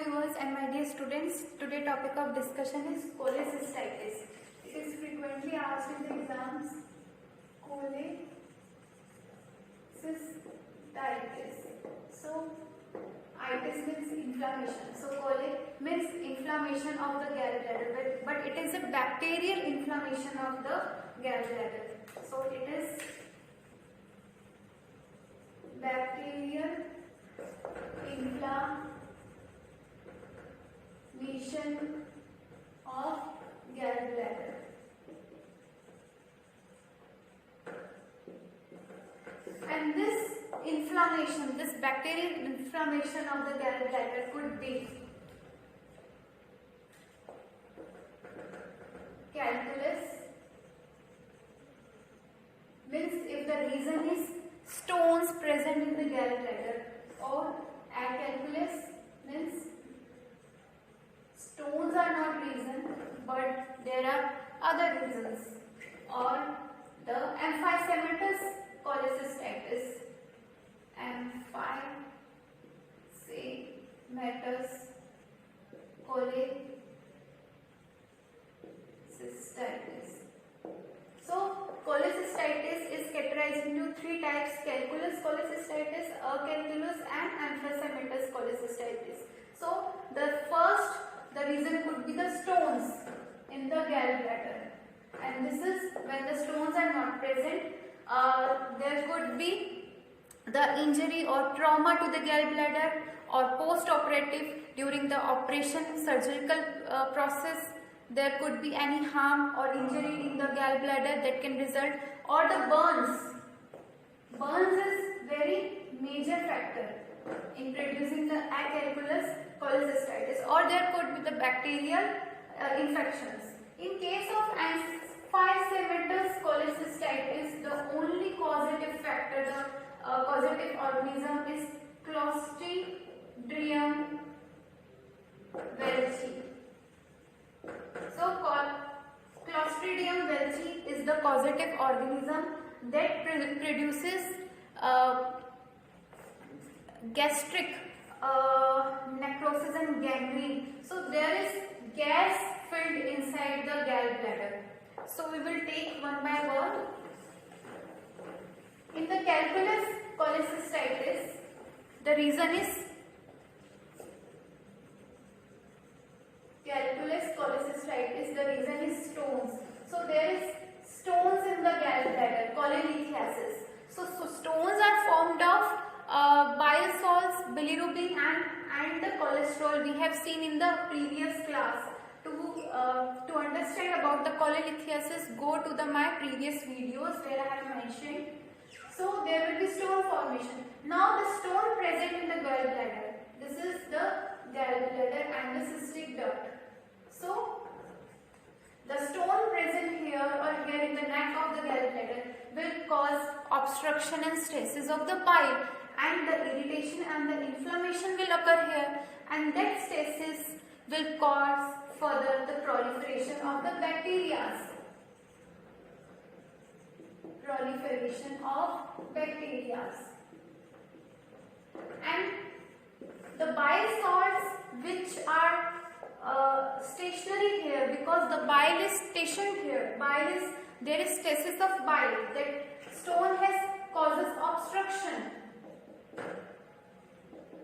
viewers and my dear students, today topic of discussion is cholecystitis. It is frequently asked in the exams. Cholecystitis. So, itis means inflammation. So, chole means inflammation of the gallbladder, but it is a bacterial inflammation of the gallbladder. So, it is bacterial inflammation of gallbladder. And this inflammation, this bacterial inflammation of the gallbladder could be calculus, means if the reason is stones present in the gallbladder, or acalculus means stones are not reason but there are other reasons, or the emphysematous cholecystitis. Emphysematous cholecystitis. So, cholecystitis is categorized into three types: calculus cholecystitis, acalculous, and emphysematous cholecystitis. So, the reason could be the stones in the gallbladder, and this is when the stones are not present. There could be the injury or trauma to the gallbladder, or post-operative during the operation surgical process. There could be any harm or injury in the gallbladder that can result, or the burns. Burns is very major factor in producing the acalculous cholecystitis, or there could be the bacterial infections. In case of emphysematous cholecystitis, the only causative factor, the causative organism is Clostridium welchii. So, Clostridium welchii is the causative organism that produces gastric necrosis and gangrene. So, there is gas filled inside the gallbladder. So, we will take one by one. In the calculus cholecystitis, the reason is stones. So, there is stones in the gallbladder, cholelithiasis. So, stones are formed of bile salts, bilirubin and the cholesterol. We have seen in the previous class. To understand about the cholelithiasis, go to my previous videos where I have mentioned. So, there will be stone formation. Now, the stone present in the gallbladder. This is the gallbladder and the cystic duct. So, the stone present here or here in the neck of the gallbladder will cause obstruction and stasis of the bile, and the irritation and the inflammation will occur here, and that stasis will cause further the proliferation of the bacteria. And the bile salts which are stationary here, because the bile is stationed here. There is stasis of bile. That stone causes obstruction,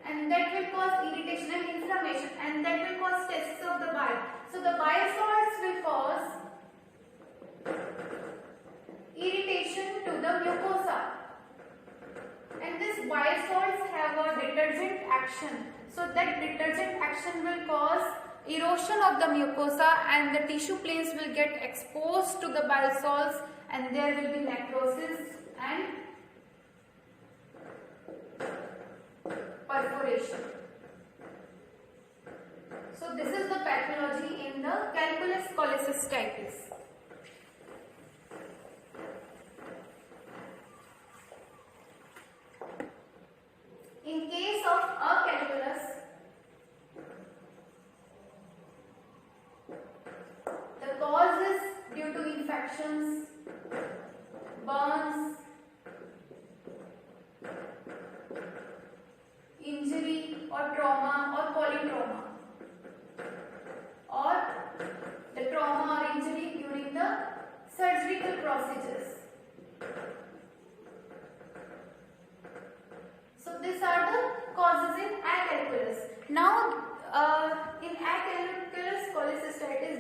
and that will cause irritation and inflammation, and that will cause stasis of the bile. So, the bile salts will cause irritation to the mucosa, and these bile salts have a detergent action. So, that detergent action will cause erosion of the mucosa, and the tissue planes will get exposed to the bile salts, and there will be necrosis and perforation. So, this is the pathology in the calculus cholecystitis. In case of acalculus, the cause is due to infections, burns, injury or trauma or polytrauma.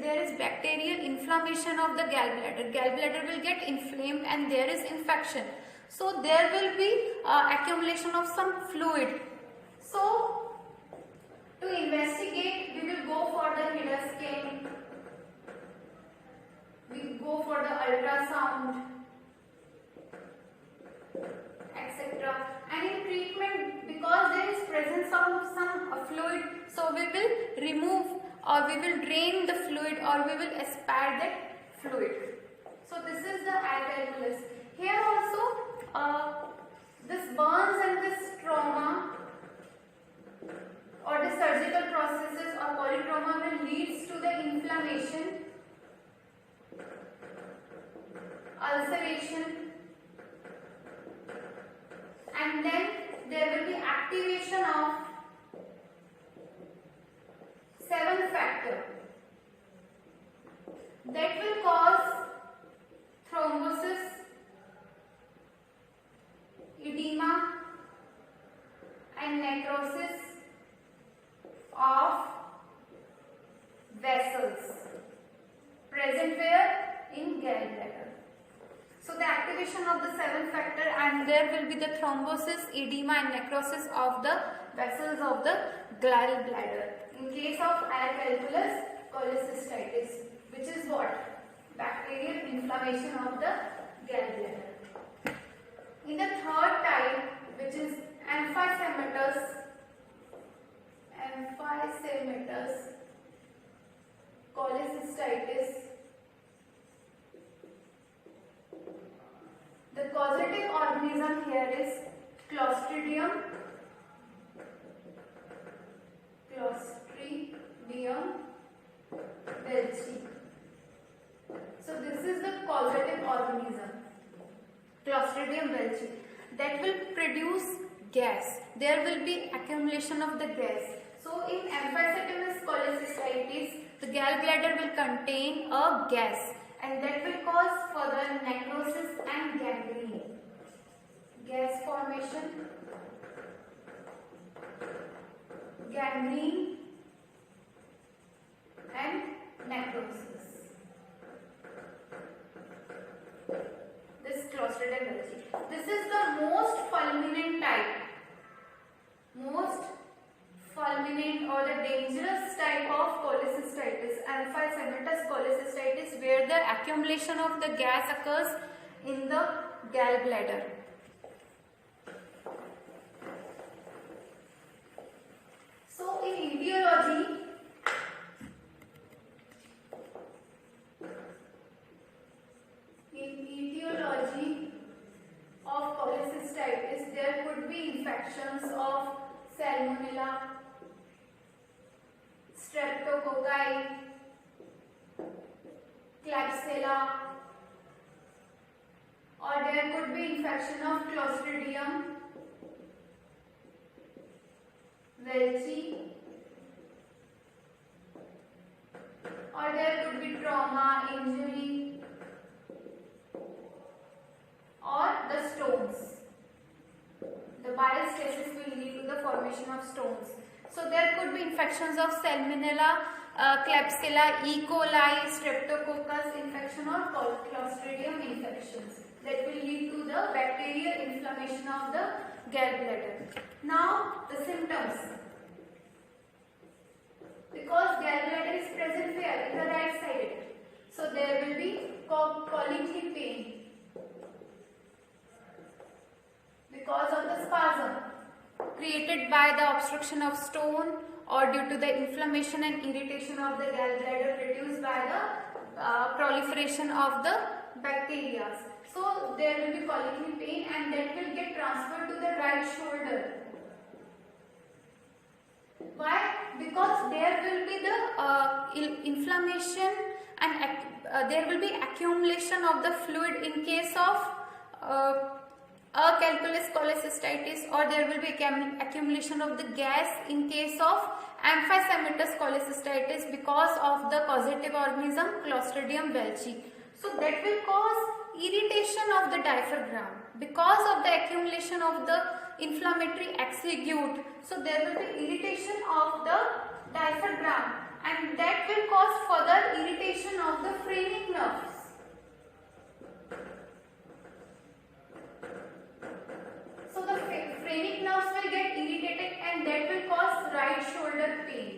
there is bacterial inflammation of the gallbladder. Gallbladder will get inflamed and there is infection. So there will be accumulation of some fluid. So to investigate, we will go for the HIDA scan. We go for the ultrasound, etc. And in treatment, because there is presence of some fluid, so we will remove or we will drain the fluid or we will aspire that fluid. So this is the eye calculus. Here also this burns and this trauma or the surgical processes or polytrauma will leads to the inflammation, ulceration, and then there will be activation of 7 factor that will cause thrombosis, edema and necrosis of vessels present where? In gallbladder. So the activation of the 7th factor and there will be the thrombosis, edema and necrosis of the vessels of the gallbladder. In case of eye calculus, cholecystitis, which is what? Bacterial inflammation of the gallbladder. In the third type, which is emphysematous cholecystitis, the causative organism here is Clostridium belchi. So this is the causative organism, Clostridium belchi, that will produce gas. There will be accumulation of the gas. So in emphysematous cholecystitis, the gallbladder will contain a gas and that will cause further necrosis and gangrene. Gas formation, gangrene and necrosis. This Clostridium belchi. This is the most fulminant type. Most fulminant or the dangerous type of cholecystitis, emphysematous cholecystitis, where the accumulation of the gas occurs in the gallbladder. So in etiology, of cholecystitis, there could be infections of Salmonella, Streptococci, Klebsiella, or there could be infection of Clostridium belchi, or there could be trauma, injury, or the stones. The bile stasis will lead to the formation of stones. So there could be infections of Salmonella, Klebsiella, E. coli, Streptococcus infection or Clostridium infections that will lead to the bacterial inflammation of the gallbladder. Now the symptoms. Because gallbladder is present where? In the right side. So there will be colicky pain because of the spasm created by the obstruction of stone or due to the inflammation and irritation of the gallbladder produced by the proliferation of the bacteria. So there will be colicky pain and that will get transferred to the right shoulder. Why? Because there will be the inflammation and there will be accumulation of the fluid in case of calculus cholecystitis, or there will be accumulation of the gas in case of emphysematous cholecystitis because of the causative organism Clostridium belchi. So that will cause irritation of the diaphragm because of the accumulation of the inflammatory exude. So there will be irritation of the diaphragm, and that will cause further irritation of the phrenic nerves. So the phrenic nerves will get irritated, and that will cause right shoulder pain.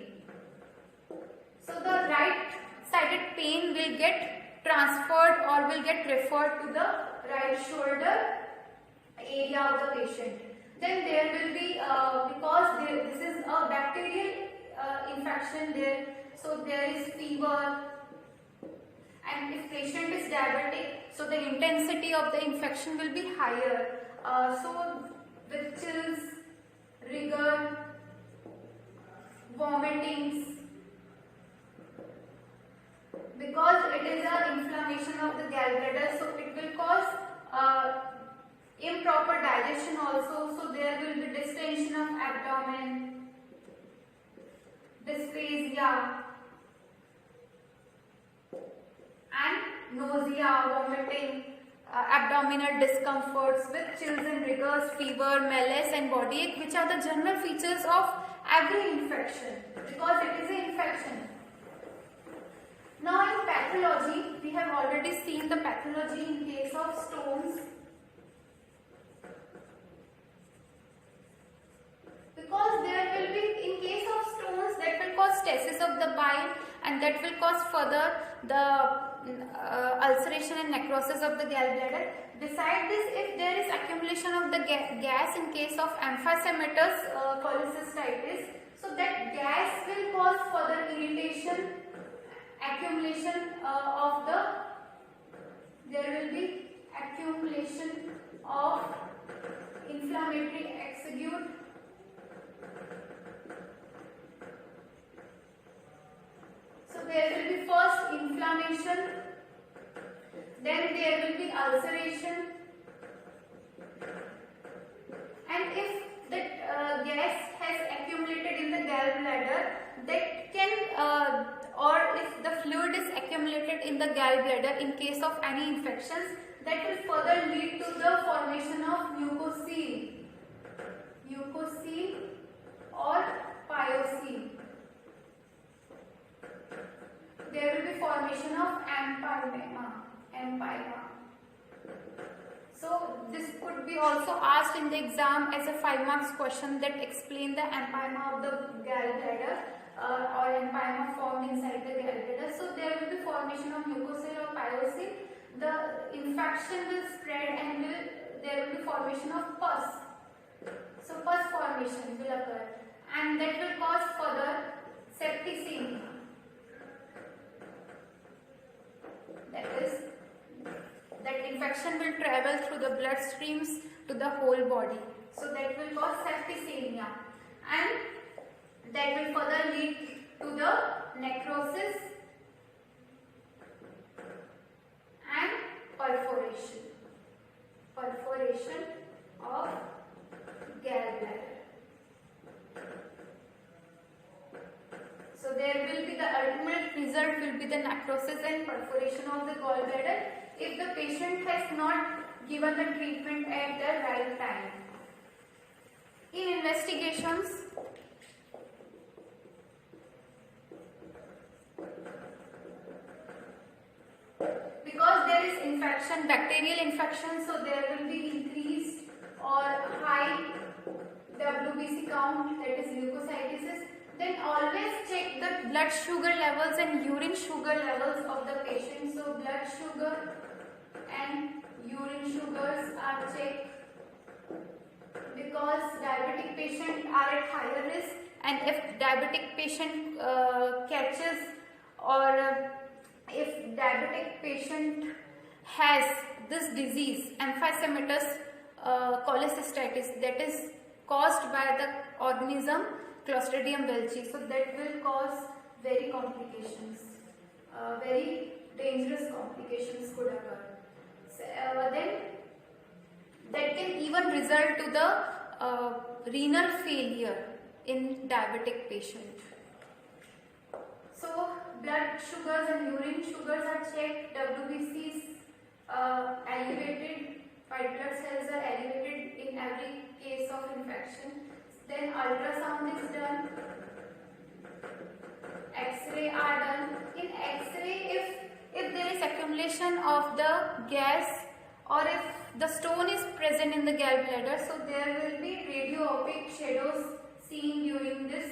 So the right sided pain will get transferred or will get referred to the right shoulder area of the patient. Then there will be, because this is a bacterial infection there, so there is fever, and if patient is diabetic, so the intensity of the infection will be higher. So with chills, rigor, vomitings, because it is an inflammation of the gallbladder, so it will cause improper digestion also. So there will be distension of abdomen, dysphagia, and nausea, vomiting, abdominal discomforts with chills and rigors, fever, malaise and body ache, which are the general features of every infection, because it is an infection. Now in pathology, we have already seen the pathology in case of stones. Because there will be, in case of stones, that will cause stasis of the bile, and that will cause further the ulceration and necrosis of the gallbladder. Besides this, if there is accumulation of the gas in case of emphysematous cholecystitis, so that gas will cause further irritation, accumulation of the, there will be accumulation of inflammatory exude. So there will be first inflammation, then there will be ulceration, and if that gas has accumulated in the gallbladder, that can or if the fluid is accumulated in the gallbladder in case of any infections, that will further lead to the formation of mucocele or pyocele. There will be formation of empyema. So this could be also asked in the exam as a 5 marks question, that explain the empyema of the gallbladder or empyema formed inside the gallbladder. So there will be formation of mucocele or pyocele. The infection will spread, and there will be formation of pus. So pus formation will occur, and that will cause further septicemia. That is, that infection will travel through the blood streams to the whole body. So that will cause septicemia, and that will further lead to the necrosis and perforation of gallbladder. So there will be, the ultimate result will be the necrosis and perforation of the gallbladder if the patient has not given the treatment at the right time. In investigations, because there is infection, bacterial infection, so there will be increased or high WBC count, that is leukocytosis. Then always check the blood sugar levels and urine sugar levels of the patient. So blood sugar and urine sugars are checked, because diabetic patients are at higher risk, and if diabetic patient catches, or if diabetic patient has this disease, emphysematous cholecystitis, that is caused by the organism Clostridium belchi, so that will cause very complications, very dangerous complications could occur. So, then that can even result to the renal failure in diabetic patient. So blood sugars and urine sugars are checked, WBCs elevated, white blood cells are elevated in every case of then ultrasound is done, X-ray are done. In X-ray, if there is accumulation of the gas or if the stone is present in the gallbladder, so there will be radio-opaque shadows seen during this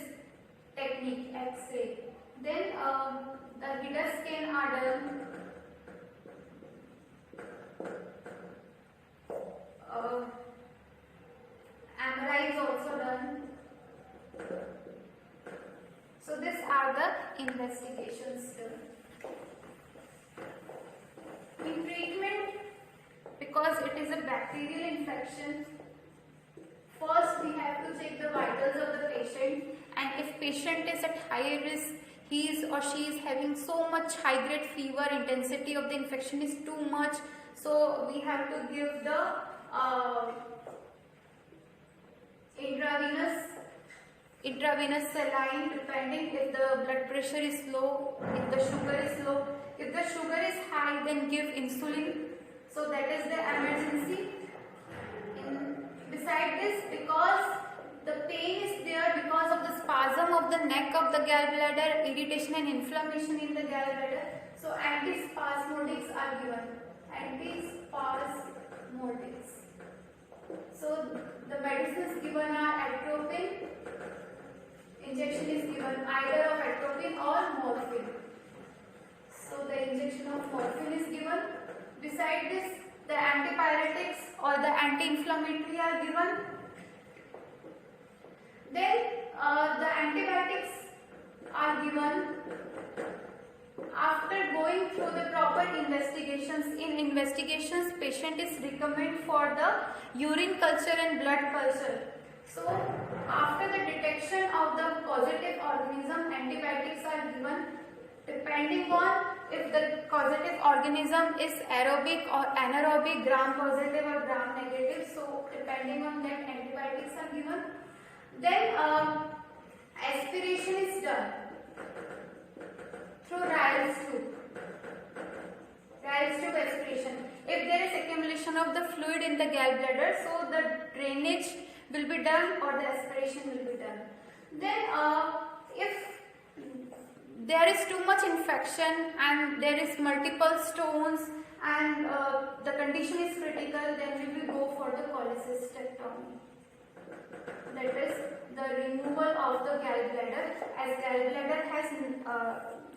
technique, X-ray. Then the HIDA scan are done. MRI is also done. So these are the investigations done. In treatment, because it is a bacterial infection, first we have to check the vitals of the patient, and if patient is at high risk, he is or she is having so much high grade fever, intensity of the infection is too much, so we have to give the intravenous saline, depending if the blood pressure is low, if the sugar is low. If the sugar is high, then give insulin. So that is the emergency. Beside this, because the pain is there because of the spasm of the neck of the gallbladder, irritation and inflammation in the gallbladder, so antispasmodics are given. Antispasmodics. So the medicines given are atropine. Injection is given either of atropine or morphine. So the injection of morphine is given. Beside this, the antipyretics or the anti-inflammatory are given. Then the antibiotics are given after going through the proper investigations. In investigations, patient is recommended for the urine culture and blood culture. So after the detection of the positive organism, antibiotics are given depending on if the causative organism is aerobic or anaerobic, gram positive or gram negative. So depending on that, antibiotics are given. Then aspiration is done through Ryle's tube. Ryle's tube aspiration. If there is accumulation of the fluid in the gallbladder, so the drainage will be done or the aspiration will be done. Then if there is too much infection and there is multiple stones and the condition is critical, then we will go for the cholecystectomy. That is the removal of the gallbladder, as gallbladder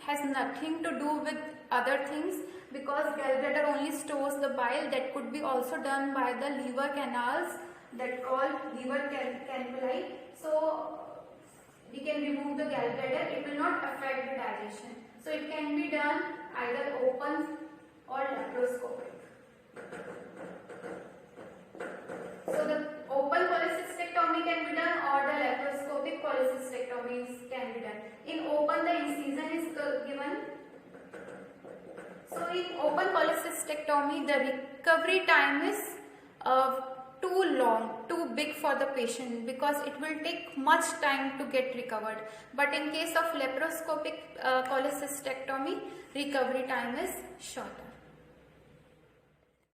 has nothing to do with other things, because gallbladder only stores the bile. That could be also done by the liver canals that called liver cannuli. So we can remove the gallbladder, it will not affect the digestion. So it can be done either open or laparoscopic. So the open cholecystectomy can be done or the laparoscopic cholecystectomy can be done. In open, the incision is given. So in open cholecystectomy, the recovery time is too long, too big for the patient, because it will take much time to get recovered. But in case of laparoscopic cholecystectomy, recovery time is shorter.